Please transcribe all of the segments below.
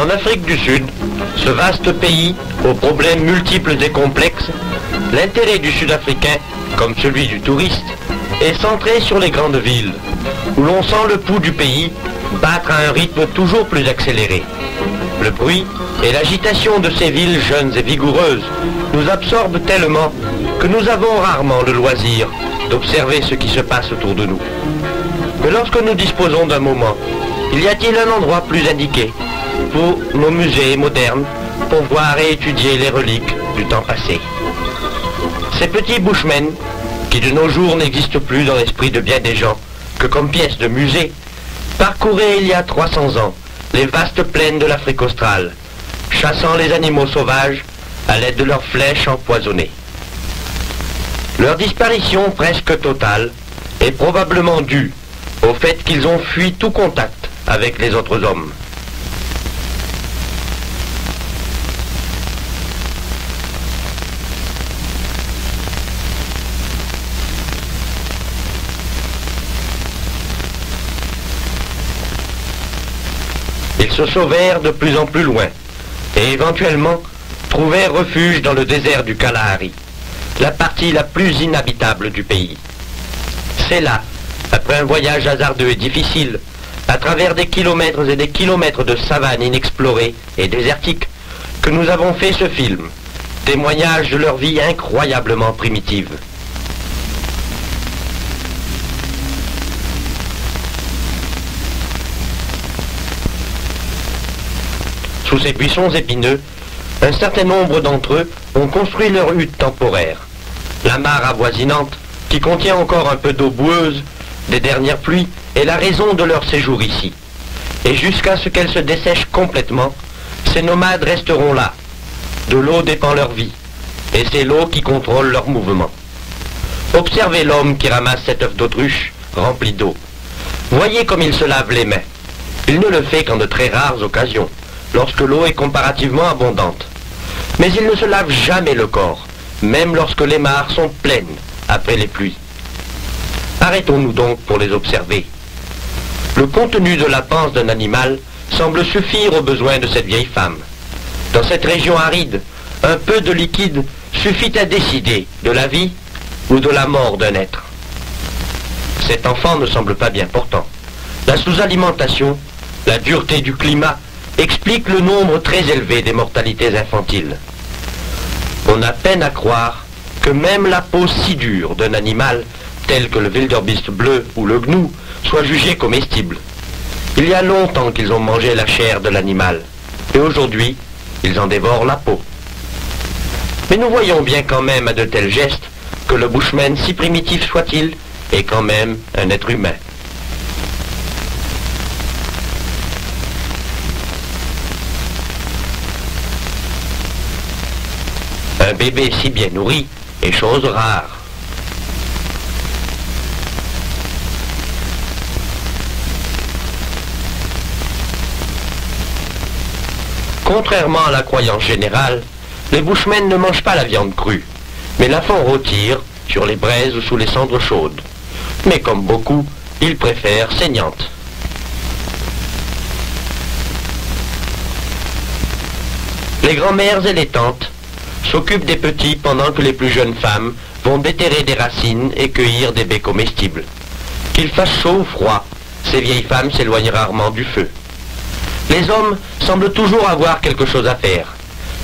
En Afrique du Sud, ce vaste pays aux problèmes multiples et complexes, l'intérêt du Sud-Africain, comme celui du touriste, est centré sur les grandes villes, où l'on sent le pouls du pays battre à un rythme toujours plus accéléré. Le bruit et l'agitation de ces villes jeunes et vigoureuses nous absorbent tellement que nous avons rarement le loisir d'observer ce qui se passe autour de nous. Mais lorsque nous disposons d'un moment, y a-t-il un endroit plus indiqué pour nos musées modernes pour voir et étudier les reliques du temps passé? Ces petits bushmen, qui de nos jours n'existent plus dans l'esprit de bien des gens que comme pièces de musée, parcouraient il y a 300 ans les vastes plaines de l'Afrique australe, chassant les animaux sauvages à l'aide de leurs flèches empoisonnées. Leur disparition presque totale est probablement due au fait qu'ils ont fui tout contact avec les autres hommes. Ils se sauvèrent de plus en plus loin et éventuellement trouvèrent refuge dans le désert du Kalahari, la partie la plus inhabitable du pays. C'est là, après un voyage hasardeux et difficile, à travers des kilomètres et des kilomètres de savane inexplorée et désertique, que nous avons fait ce film, témoignage de leur vie incroyablement primitive. Sous ces buissons épineux, un certain nombre d'entre eux ont construit leur hutte temporaire. La mare avoisinante, qui contient encore un peu d'eau boueuse des dernières pluies, est la raison de leur séjour ici. Et jusqu'à ce qu'elle se dessèche complètement, ces nomades resteront là. De l'eau dépend leur vie, et c'est l'eau qui contrôle leurs mouvements. Observez l'homme qui ramasse cet œuf d'autruche rempli d'eau. Voyez comme il se lave les mains. Il ne le fait qu'en de très rares occasions, lorsque l'eau est comparativement abondante. Mais il ne se lave jamais le corps, même lorsque les mares sont pleines après les pluies. Arrêtons-nous donc pour les observer. Le contenu de la panse d'un animal semble suffire aux besoins de cette vieille femme. Dans cette région aride, un peu de liquide suffit à décider de la vie ou de la mort d'un être. Cet enfant ne semble pas bien portant. La sous-alimentation, la dureté du climat, explique le nombre très élevé des mortalités infantiles. On a peine à croire que même la peau si dure d'un animal, tel que le wildebeest bleu ou le gnou, soit jugée comestible. Il y a longtemps qu'ils ont mangé la chair de l'animal, et aujourd'hui, ils en dévorent la peau. Mais nous voyons bien quand même à de tels gestes que le bushman, si primitif soit-il, est quand même un être humain. Un bébé si bien nourri est chose rare. Contrairement à la croyance générale, les bushmen ne mangent pas la viande crue, mais la font rôtir sur les braises ou sous les cendres chaudes. Mais comme beaucoup, ils préfèrent saignante. Les grands-mères et les tantes s'occupent des petits pendant que les plus jeunes femmes vont déterrer des racines et cueillir des baies comestibles. Qu'il fasse chaud ou froid, ces vieilles femmes s'éloignent rarement du feu. Les hommes semblent toujours avoir quelque chose à faire.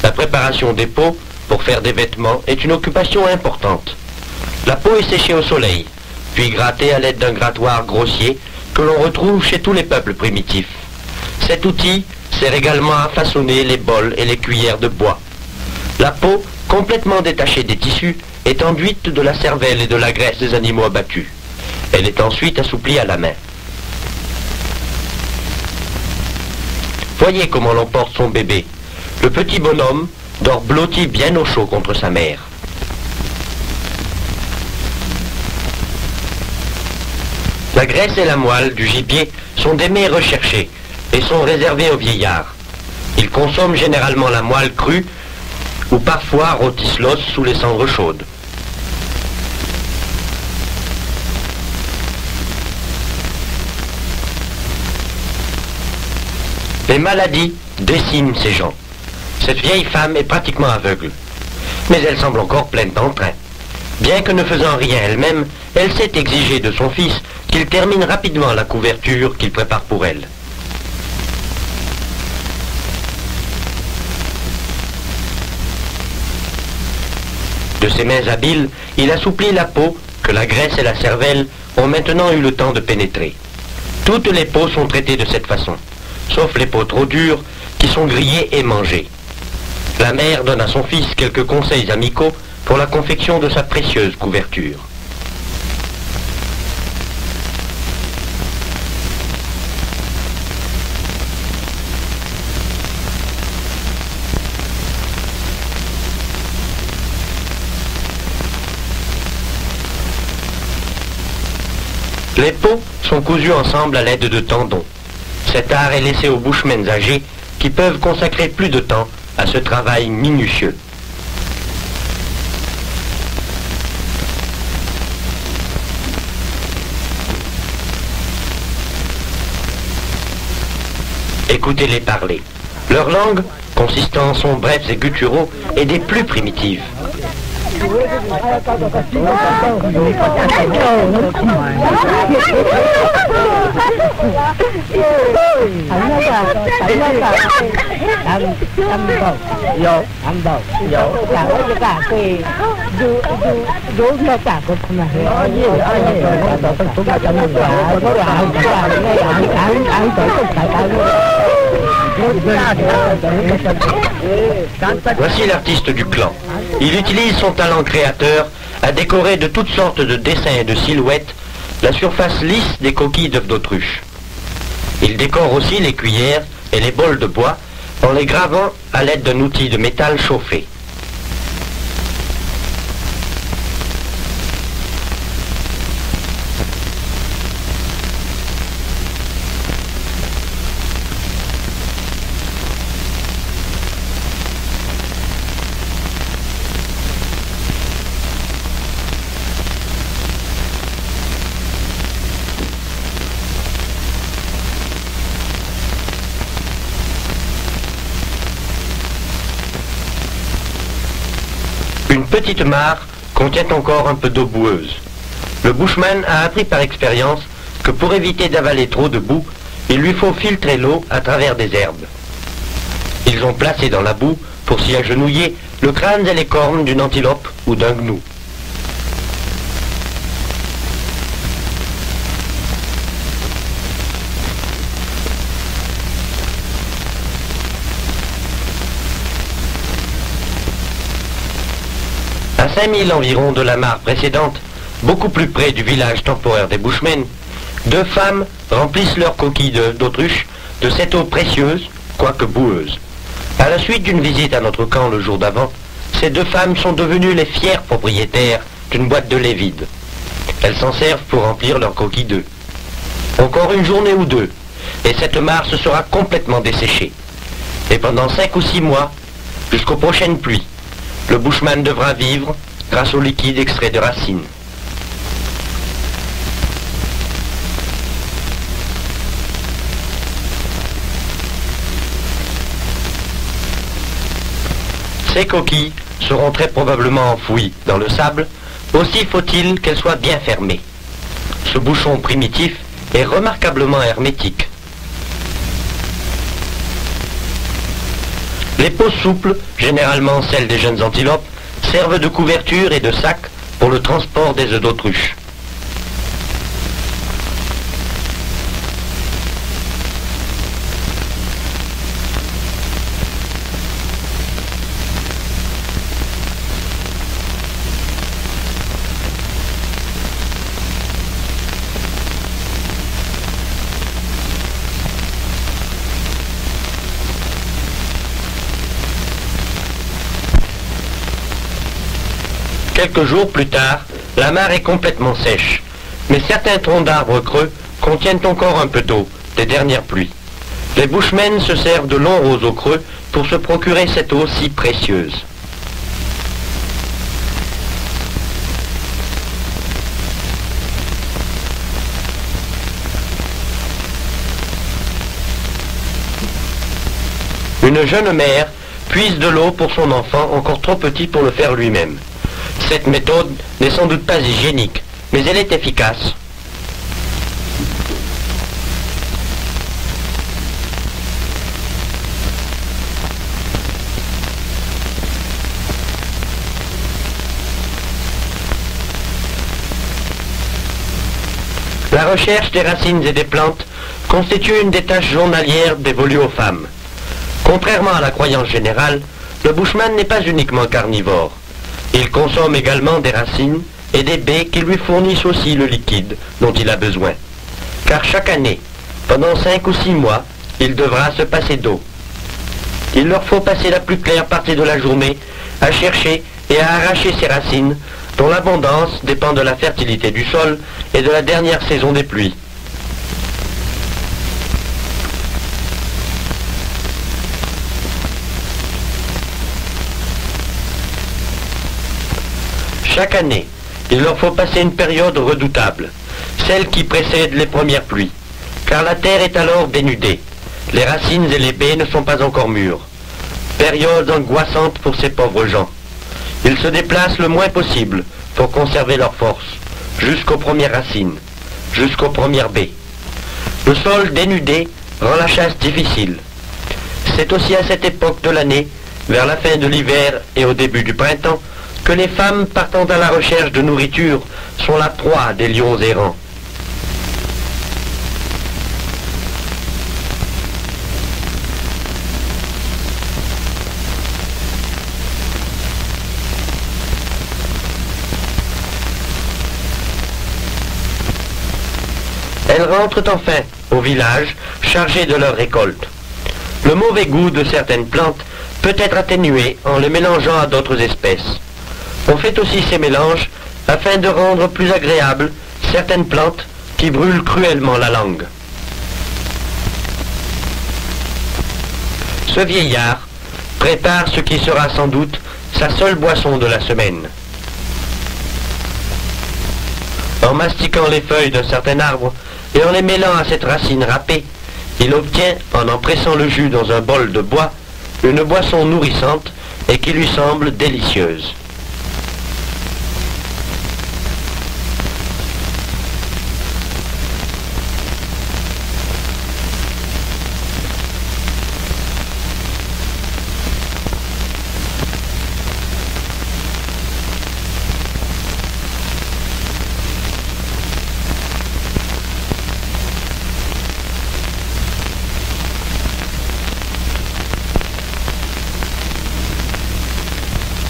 La préparation des peaux pour faire des vêtements est une occupation importante. La peau est séchée au soleil, puis grattée à l'aide d'un grattoir grossier que l'on retrouve chez tous les peuples primitifs. Cet outil sert également à façonner les bols et les cuillères de bois. La peau, complètement détachée des tissus, est enduite de la cervelle et de la graisse des animaux abattus. Elle est ensuite assouplie à la main. Voyez comment l'on porte son bébé. Le petit bonhomme dort blotti bien au chaud contre sa mère. La graisse et la moelle du gibier sont des mets recherchés et sont réservés aux vieillards. Ils consomment généralement la moelle crue ou parfois rôtissent l'os sous les cendres chaudes. Les maladies décime ces gens. Cette vieille femme est pratiquement aveugle. Mais elle semble encore pleine d'entrain. Bien que ne faisant rien elle-même, elle sait exiger de son fils qu'il termine rapidement la couverture qu'il prépare pour elle. De ses mains habiles, il assouplit la peau que la graisse et la cervelle ont maintenant eu le temps de pénétrer. Toutes les peaux sont traitées de cette façon, sauf les peaux trop dures qui sont grillées et mangées. La mère donne à son fils quelques conseils amicaux pour la confection de sa précieuse couverture. Les peaux sont cousues ensemble à l'aide de tendons. Cet art est laissé aux bushmen âgés qui peuvent consacrer plus de temps à ce travail minutieux. Écoutez-les parler. Leur langue, consistant en sons brefs et gutturaux, est des plus primitives. Voici l'artiste du clan. Il utilise son talent créateur à décorer de toutes sortes de dessins et de silhouettes la surface lisse des coquilles d'œufs d'autruche. Il décore aussi les cuillères et les bols de bois en les gravant à l'aide d'un outil de métal chauffé. Une petite mare contient encore un peu d'eau boueuse. Le bushman a appris par expérience que pour éviter d'avaler trop de boue, il lui faut filtrer l'eau à travers des herbes. Ils ont placé dans la boue, pour s'y agenouiller, le crâne et les cornes d'une antilope ou d'un gnou. À 5000 environ de la mare précédente, beaucoup plus près du village temporaire des Bushmen, deux femmes remplissent leurs coquilles d'autruche de cette eau précieuse, quoique boueuse. À la suite d'une visite à notre camp le jour d'avant, ces deux femmes sont devenues les fiers propriétaires d'une boîte de lait vide. Elles s'en servent pour remplir leurs coquilles d'œufs. Encore une journée ou deux, et cette mare se sera complètement desséchée. Et pendant 5 ou 6 mois, jusqu'aux prochaines pluies, le bushman devra vivre grâce au liquide extrait de racines. Ces coquilles seront très probablement enfouies dans le sable, aussi faut-il qu'elles soient bien fermées. Ce bouchon primitif est remarquablement hermétique. Les peaux souples, généralement celles des jeunes antilopes, servent de couverture et de sac pour le transport des œufs d'autruche. Quelques jours plus tard, la mare est complètement sèche, mais certains troncs d'arbres creux contiennent encore un peu d'eau, des dernières pluies. Les bushmen se servent de longs roseaux creux pour se procurer cette eau si précieuse. Une jeune mère puise de l'eau pour son enfant encore trop petit pour le faire lui-même. Cette méthode n'est sans doute pas hygiénique, mais elle est efficace. La recherche des racines et des plantes constitue une des tâches journalières dévolues aux femmes. Contrairement à la croyance générale, le bushman n'est pas uniquement carnivore. Il consomme également des racines et des baies qui lui fournissent aussi le liquide dont il a besoin. Car chaque année, pendant 5 ou 6 mois, il devra se passer d'eau. Il leur faut passer la plus claire partie de la journée à chercher et à arracher ces racines dont l'abondance dépend de la fertilité du sol et de la dernière saison des pluies. Chaque année, il leur faut passer une période redoutable, celle qui précède les premières pluies, car la terre est alors dénudée. Les racines et les baies ne sont pas encore mûres. Période angoissante pour ces pauvres gens. Ils se déplacent le moins possible pour conserver leur force, jusqu'aux premières racines, jusqu'aux premières baies. Le sol dénudé rend la chasse difficile. C'est aussi à cette époque de l'année, vers la fin de l'hiver et au début du printemps, que les femmes partant à la recherche de nourriture sont la proie des lions errants. Elles rentrent enfin au village chargées de leur récolte. Le mauvais goût de certaines plantes peut être atténué en les mélangeant à d'autres espèces. On fait aussi ces mélanges afin de rendre plus agréables certaines plantes qui brûlent cruellement la langue. Ce vieillard prépare ce qui sera sans doute sa seule boisson de la semaine. En mastiquant les feuilles d'un certain arbre et en les mêlant à cette racine râpée, il obtient, en pressant le jus dans un bol de bois, une boisson nourrissante et qui lui semble délicieuse.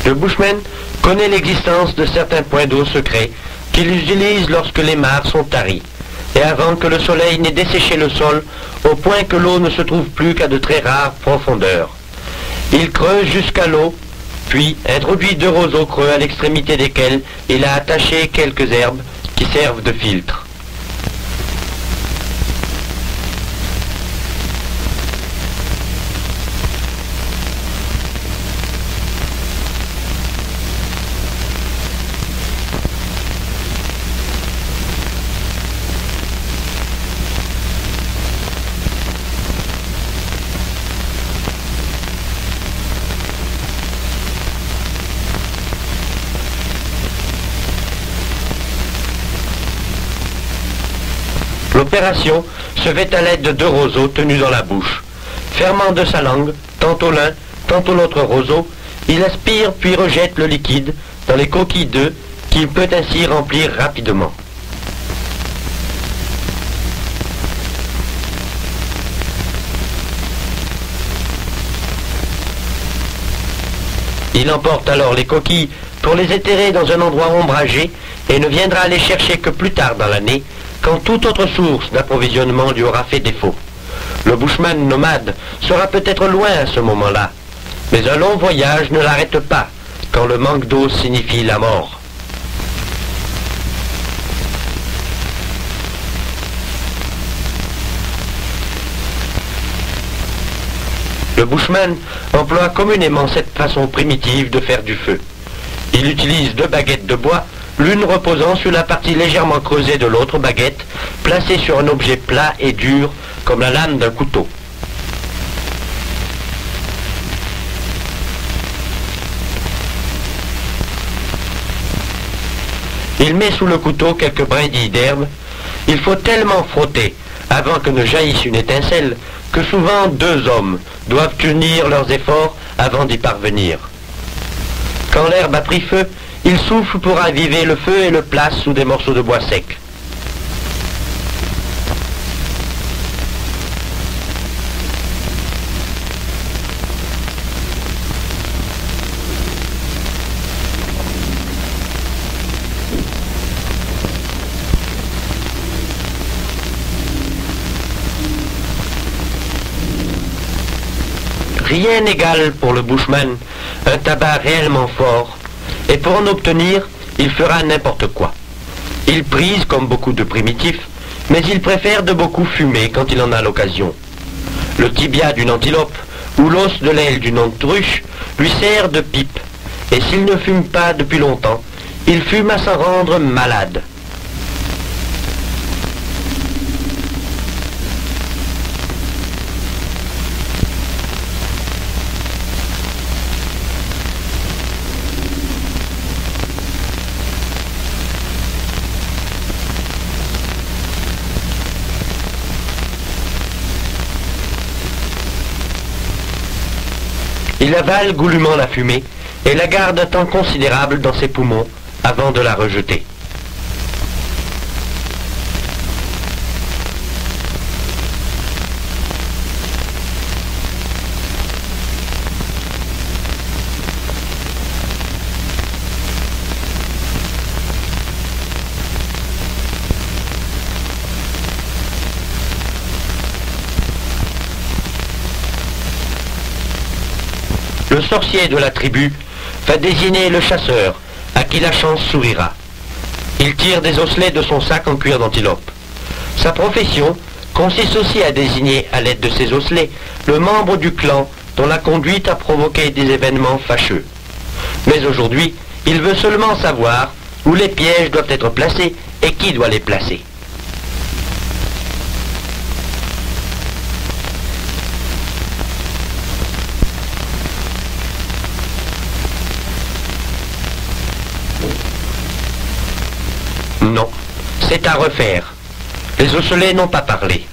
Le bushman connaît l'existence de certains points d'eau secrets qu'il utilise lorsque les mares sont taries, et avant que le soleil n'ait desséché le sol au point que l'eau ne se trouve plus qu'à de très rares profondeurs. Il creuse jusqu'à l'eau, puis introduit 2 roseaux creux à l'extrémité desquels il a attaché quelques herbes qui servent de filtre. L'opération se fait à l'aide de 2 roseaux tenus dans la bouche. Fermant de sa langue, tantôt l'un, tantôt l'autre roseau, il aspire puis rejette le liquide dans les coquilles d'œufs qu'il peut ainsi remplir rapidement. Il emporte alors les coquilles pour les éterrer dans un endroit ombragé et ne viendra les chercher que plus tard dans l'année, quand toute autre source d'approvisionnement lui aura fait défaut. Le bushman nomade sera peut-être loin à ce moment-là, mais un long voyage ne l'arrête pas, quand le manque d'eau signifie la mort. Le bushman emploie communément cette façon primitive de faire du feu. Il utilise 2 baguettes de bois, l'une reposant sur la partie légèrement creusée de l'autre baguette, placée sur un objet plat et dur comme la lame d'un couteau. Il met sous le couteau quelques brindilles d'herbe. Il faut tellement frotter avant que ne jaillisse une étincelle que souvent 2 hommes doivent unir leurs efforts avant d'y parvenir. Quand l'herbe a pris feu, il souffle pour raviver le feu et le place sous des morceaux de bois secs. Rien n'égale pour le bushman un tabac réellement fort, et pour en obtenir, il fera n'importe quoi. Il prise comme beaucoup de primitifs, mais il préfère de beaucoup fumer quand il en a l'occasion. Le tibia d'une antilope ou l'os de l'aile d'une autruche lui sert de pipe, et s'il ne fume pas depuis longtemps, il fume à s'en rendre malade. Il avale goulûment la fumée et la garde un temps considérable dans ses poumons avant de la rejeter. Le sorcier de la tribu va désigner le chasseur, à qui la chance sourira. Il tire des osselets de son sac en cuir d'antilope. Sa profession consiste aussi à désigner, à l'aide de ces osselets, le membre du clan dont la conduite a provoqué des événements fâcheux. Mais aujourd'hui, il veut seulement savoir où les pièges doivent être placés et qui doit les placer. Non, c'est à refaire. Les osselets n'ont pas parlé.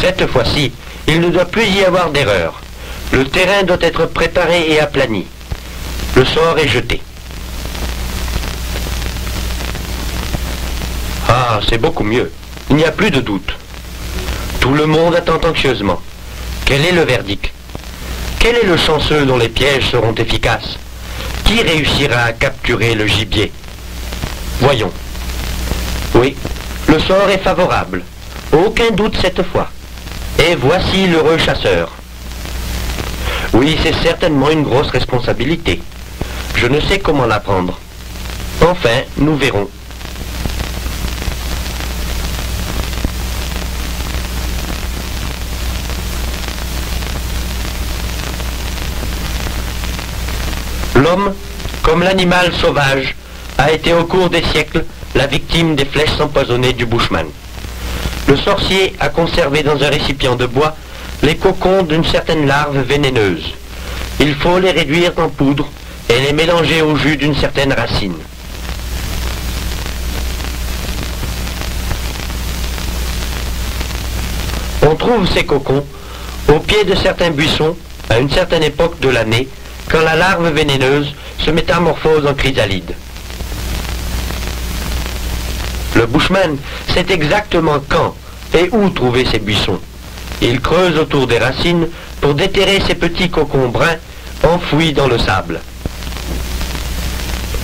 Cette fois-ci, il ne doit plus y avoir d'erreur. Le terrain doit être préparé et aplani. Le sort est jeté. Ah, c'est beaucoup mieux. Il n'y a plus de doute. Tout le monde attend anxieusement. Quel est le verdict ? Quel est le chanceux dont les pièges seront efficaces? Qui réussira à capturer le gibier? Voyons. Oui, le sort est favorable. Aucun doute cette fois. Et voici l'heureux chasseur. Oui, c'est certainement une grosse responsabilité. Je ne sais comment la prendre. Enfin, nous verrons. L'homme, comme l'animal sauvage, a été au cours des siècles la victime des flèches empoisonnées du bushman. Le sorcier a conservé dans un récipient de bois les cocons d'une certaine larve vénéneuse. Il faut les réduire en poudre et les mélanger au jus d'une certaine racine. On trouve ces cocons au pied de certains buissons à une certaine époque de l'année, quand la larve vénéneuse se métamorphose en chrysalide. Le bushman sait exactement quand et où trouver ces buissons. Il creuse autour des racines pour déterrer ces petits cocons bruns enfouis dans le sable.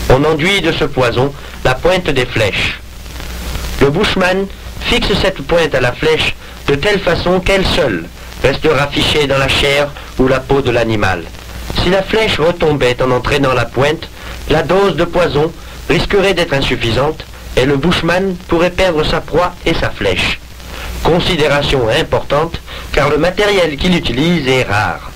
On enduit de ce poison la pointe des flèches. Le bushman fixe cette pointe à la flèche de telle façon qu'elle seule restera fichée dans la chair ou la peau de l'animal. Si la flèche retombait en entraînant la pointe, la dose de poison risquerait d'être insuffisante et le bushman pourrait perdre sa proie et sa flèche. Considération importante car le matériel qu'il utilise est rare.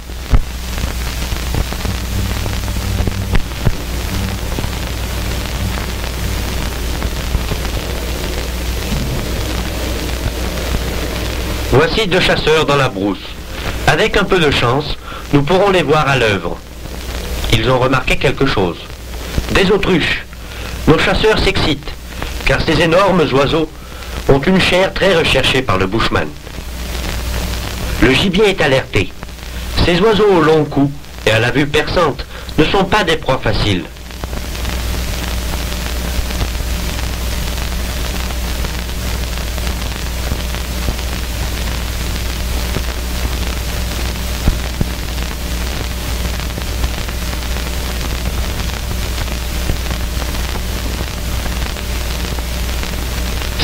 Voici 2 chasseurs dans la brousse. Avec un peu de chance, nous pourrons les voir à l'œuvre. Ils ont remarqué quelque chose. Des autruches. Nos chasseurs s'excitent, car ces énormes oiseaux ont une chair très recherchée par le bushman. Le gibier est alerté. Ces oiseaux au long cou et à la vue perçante ne sont pas des proies faciles.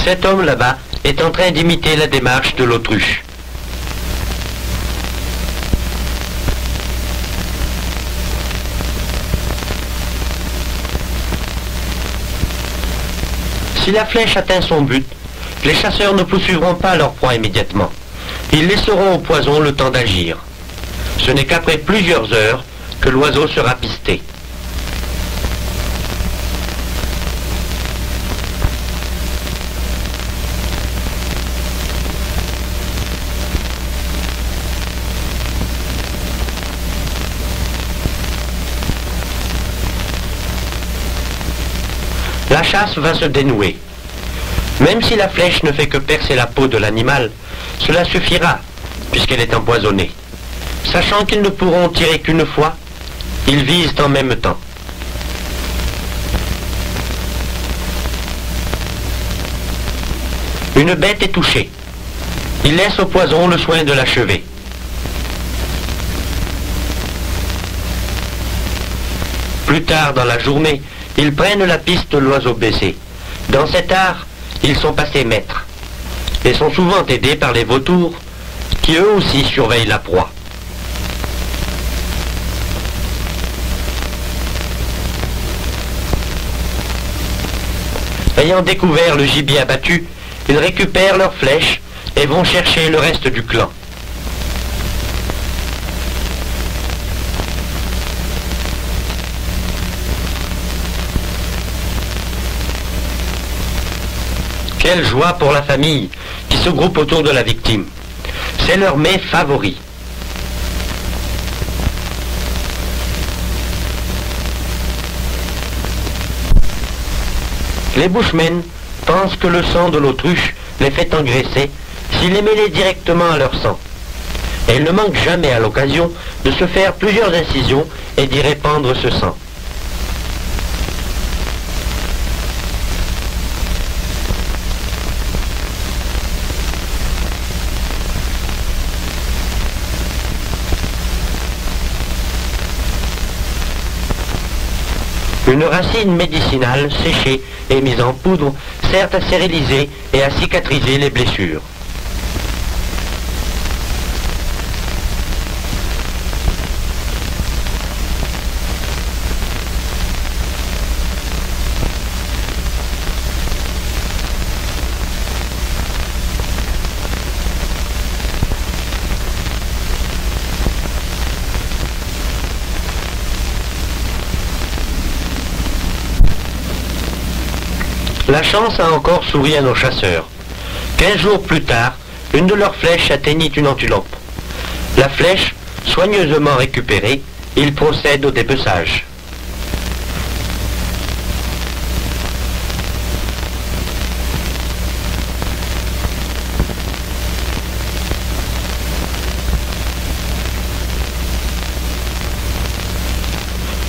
Cet homme là-bas est en train d'imiter la démarche de l'autruche. Si la flèche atteint son but, les chasseurs ne poursuivront pas leur proie immédiatement. Ils laisseront au poison le temps d'agir. Ce n'est qu'après plusieurs heures que l'oiseau sera pisté. La chasse va se dénouer. Même si la flèche ne fait que percer la peau de l'animal, cela suffira, puisqu'elle est empoisonnée. Sachant qu'ils ne pourront tirer qu'une fois, ils visent en même temps. Une bête est touchée. Ils laissent au poison le soin de l'achever. Plus tard dans la journée, ils prennent la piste de l'oiseau blessé. Dans cet art, ils sont passés maîtres et sont souvent aidés par les vautours qui eux aussi surveillent la proie. Ayant découvert le gibier abattu, ils récupèrent leurs flèches et vont chercher le reste du clan. Quelle joie pour la famille qui se groupe autour de la victime. C'est leur mets favori. Les bushmen pensent que le sang de l'autruche les fait engraisser s'il est mêlé directement à leur sang. Et ils ne manquent jamais à l'occasion de se faire plusieurs incisions et d'y répandre ce sang. Une racine médicinale séchée et mise en poudre sert à stériliser et à cicatriser les blessures. La chance a encore souri à nos chasseurs. 15 jours plus tard, une de leurs flèches atteignit une antilope. La flèche, soigneusement récupérée, ils procèdent au dépeçage.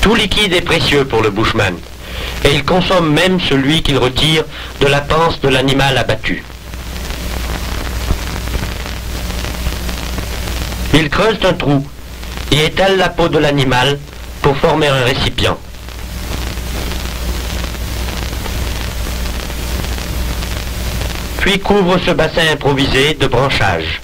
Tout liquide est précieux pour le bushman. Et il consomme même celui qu'il retire de la panse de l'animal abattu. Il creuse un trou et étale la peau de l'animal pour former un récipient. Puis couvre ce bassin improvisé de branchages.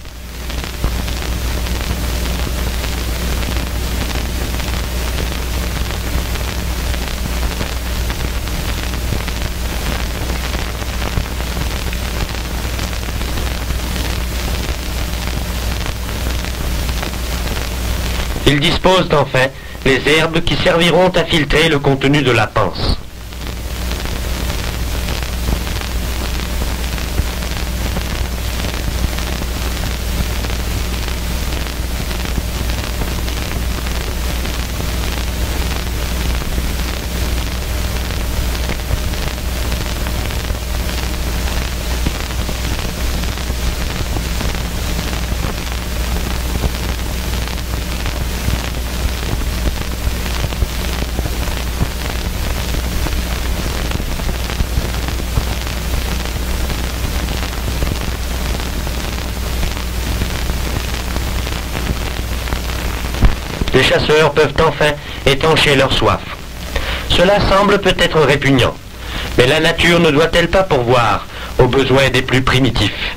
Il dispose enfin les herbes qui serviront à filtrer le contenu de la panse. les chasseurs peuvent enfin étancher leur soif. Cela semble peut-être répugnant, mais la nature ne doit-elle pas pourvoir aux besoins des plus primitifs?